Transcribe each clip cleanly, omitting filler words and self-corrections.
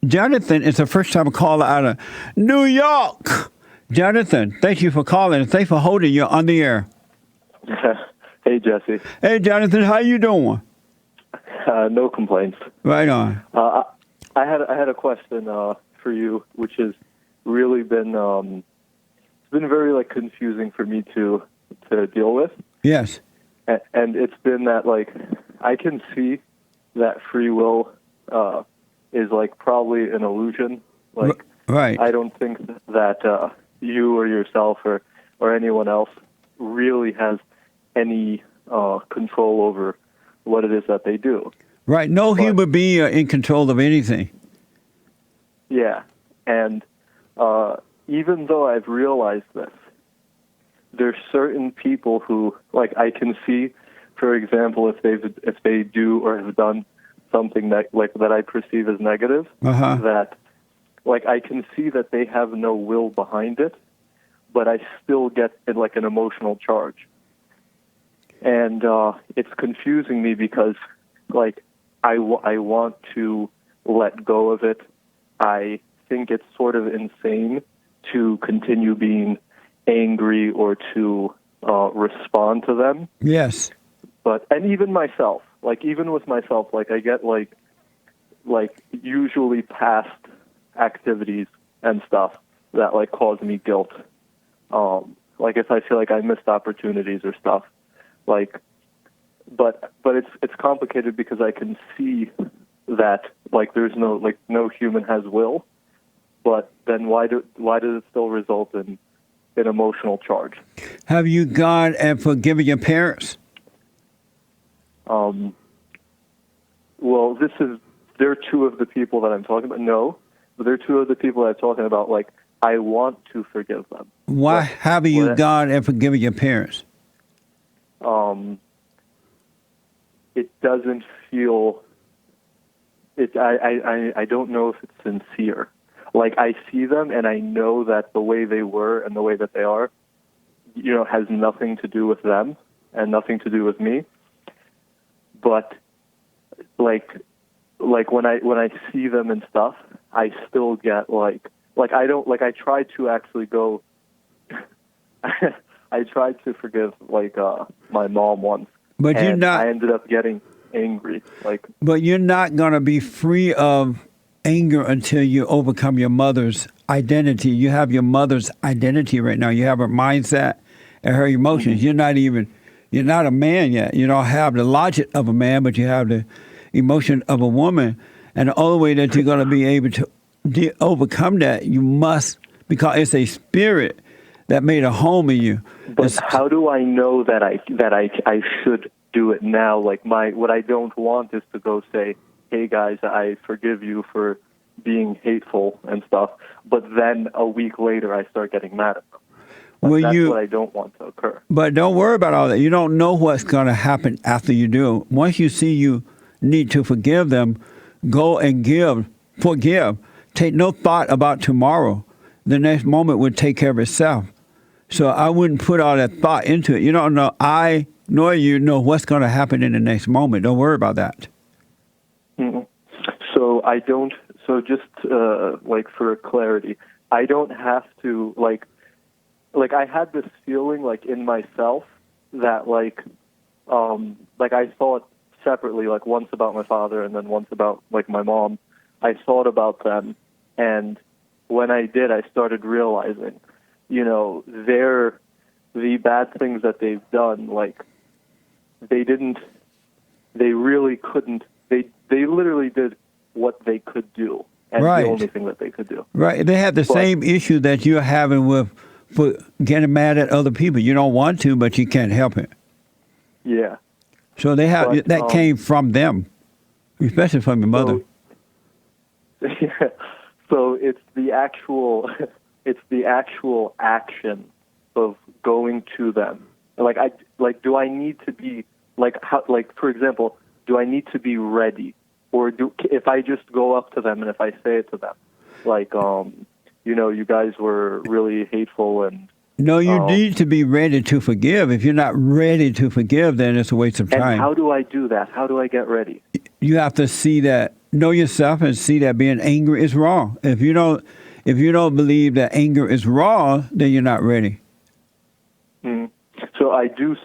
Jonathan is a first-time caller out of New York. Jonathan, thank you for calling. Thanks for holding you on the air. Hey, Jesse. Hey, Jonathan, how you doing? No complaints. Right on. I had a question for you, which has really been it's been very like confusing for me to deal with. Yes. And it's been that like I can see that free will is like probably an illusion. Like right. I don't think that you or yourself or anyone else really has any control over what it is that they do. Right. No human being are in control of anything. Yeah. And even though I've realized this, there's certain people who, like, I can see, for example, if they do or have done something that I perceive as negative, that, like, I can see that they have no will behind it, but I still get like an emotional charge. And it's confusing me because, like, I want to let go of it. I think it's sort of insane to continue being angry or to respond to them. Yes. And even myself, like, even with myself, like, I get, like usually past activities and stuff that, like, cause me guilt. Like, if I feel like I missed opportunities or stuff. Like, but it's complicated because I can see that, like, there's no human has will, but then why does it still result in an emotional charge? Have you gone and forgiven your parents? Well, they're two of the people that I'm talking about. No, but they're two of the people that I'm talking about. Like, I want to forgive them. Why haven't you gone and forgiven your parents? It doesn't feel. I don't know if it's sincere. Like, I see them and I know that the way they were and the way that they are, has nothing to do with them and nothing to do with me. But like when I see them and stuff, I still get like I don't, like, I try to actually go. I tried to forgive my mom once, but I ended up getting angry. But you're not going to be free of anger until you overcome your mother's identity. You have your mother's identity right now. You have her mindset and her emotions. Mm-hmm. You're not a man yet. You don't have the logic of a man, but you have the emotion of a woman. And the only way that you're going to be able to overcome that, you must, because it's a spirit that made a home in you. But how do I know that I should do it now? Like, what I don't want is to go say, hey guys, I forgive you for being hateful and stuff, but then a week later I start getting mad at them. That's what I don't want to occur. But don't worry about all that. You don't know what's going to happen after you do. Once you see you need to forgive them, go and forgive. Take no thought about tomorrow. The next moment would take care of itself. So I wouldn't put all that thought into it. You don't know, I nor you know what's going to happen in the next moment. Don't worry about that. Mm-hmm. So I don't. So just for clarity, I don't have to like I had this feeling like in myself that I thought separately, like once about my father and then once about like my mom. I thought about them, and when I did, I started realizing, the bad things that they've done, like they really couldn't. They literally did what they could do, and right. The only thing that they could do. Right. They have the same issue that you're having for getting mad at other people. You don't want to, but you can't help it. Yeah. So that came from them, especially from your mother. Yeah. So it's the actual action of going to them. Do I need to be for example, do I need to be ready, or if I just go up to them and if I say it to them, you guys were really hateful and. No, you need to be ready to forgive. If you're not ready to forgive, then it's a waste of time. And how do I do that? How do I get ready? You have to see that know yourself and see that being angry is wrong. If you don't believe that anger is wrong, then you're not ready. Mm. So I do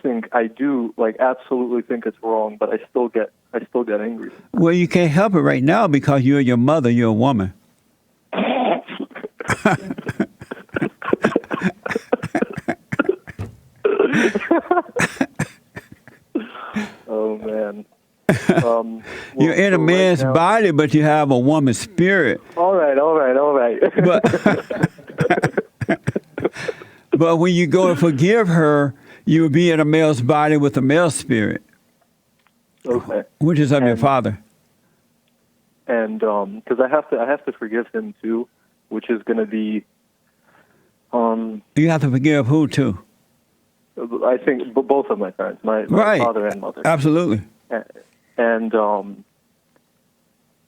absolutely think it's wrong, but I still get angry. Well, you can't help it right now because you're your mother. You're a woman. Oh man. You're in a man's body, but you have a woman's spirit. All right. But when you go to forgive her, you will be in a male's body with a male spirit. Okay. Which is of your father. And because I have to forgive him too, which is going to be. You have to forgive who too? I think both of my parents, my right. father and mother. Absolutely. And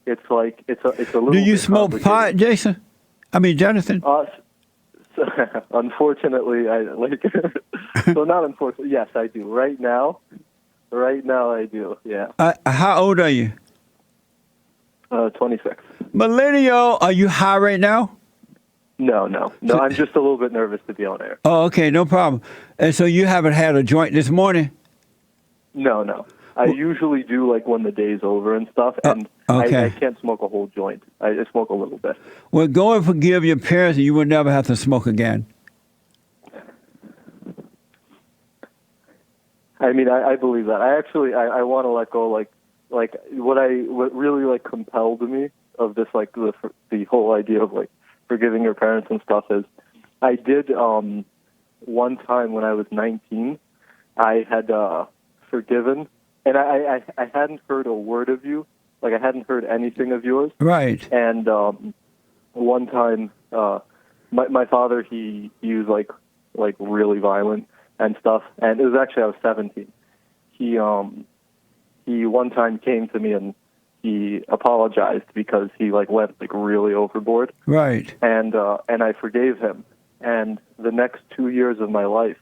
it's like it's a little. Do you smoke pot, Jason? I mean, Jonathan. Unfortunately, I like. So not unfortunately. Yes, I do. Right now, I do. Yeah. How old are you? 26. Millennial. Are you high right now? No. I'm just a little bit nervous to be on air. Oh, okay, no problem. And so you haven't had a joint this morning? No. I usually do like when the day's over and stuff, and okay. I can't smoke a whole joint. I just smoke a little bit. Well, go and forgive your parents, and you will never have to smoke again. I mean, I believe that. I want to let go. Like what really like compelled me of this, like the whole idea of like forgiving your parents and stuff is, I did one time when I was 19, I had forgiven. And I hadn't heard a word of you, like I hadn't heard anything of yours. Right. And one time, my father he was like really violent and stuff. And it was actually I was 17. He one time came to me and he apologized because he like went like really overboard. Right. And I forgave him. And the next 2 years of my life.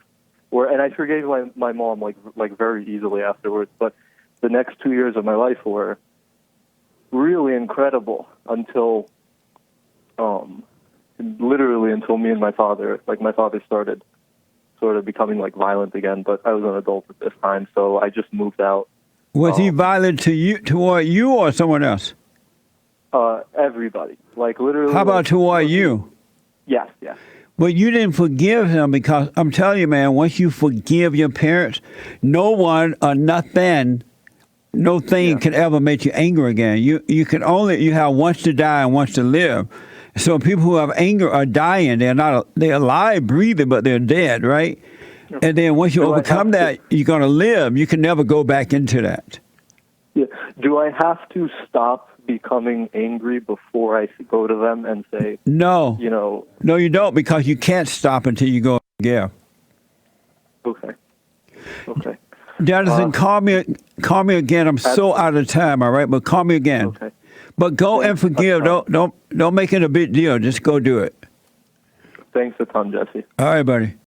And I forgave my mom like very easily afterwards, but the next 2 years of my life were really incredible until literally until me and my father started sort of becoming like violent again. But I was an adult at this time, so I just moved out. Was he violent toward you or someone else? Everybody, like literally. How about toward you? Yes. But you didn't forgive him because I'm telling you, man, once you forgive your parents, no one or nothing can ever make you angry again. You have once to die and once to live. So people who have anger are dying. They're alive, breathing, but they're dead, right? And then once you overcome that, you're going to live. You can never go back into that. Yeah. Do I have to stop becoming angry before I go to them and say, no, no, you don't, because you can't stop until you go and forgive. Okay. Jonathan, call me again. I'm so out of time. All right, but call me again. Okay. But go and forgive. Don't make it a big deal. Just go do it. Thanks a ton, Jesse. All right, buddy.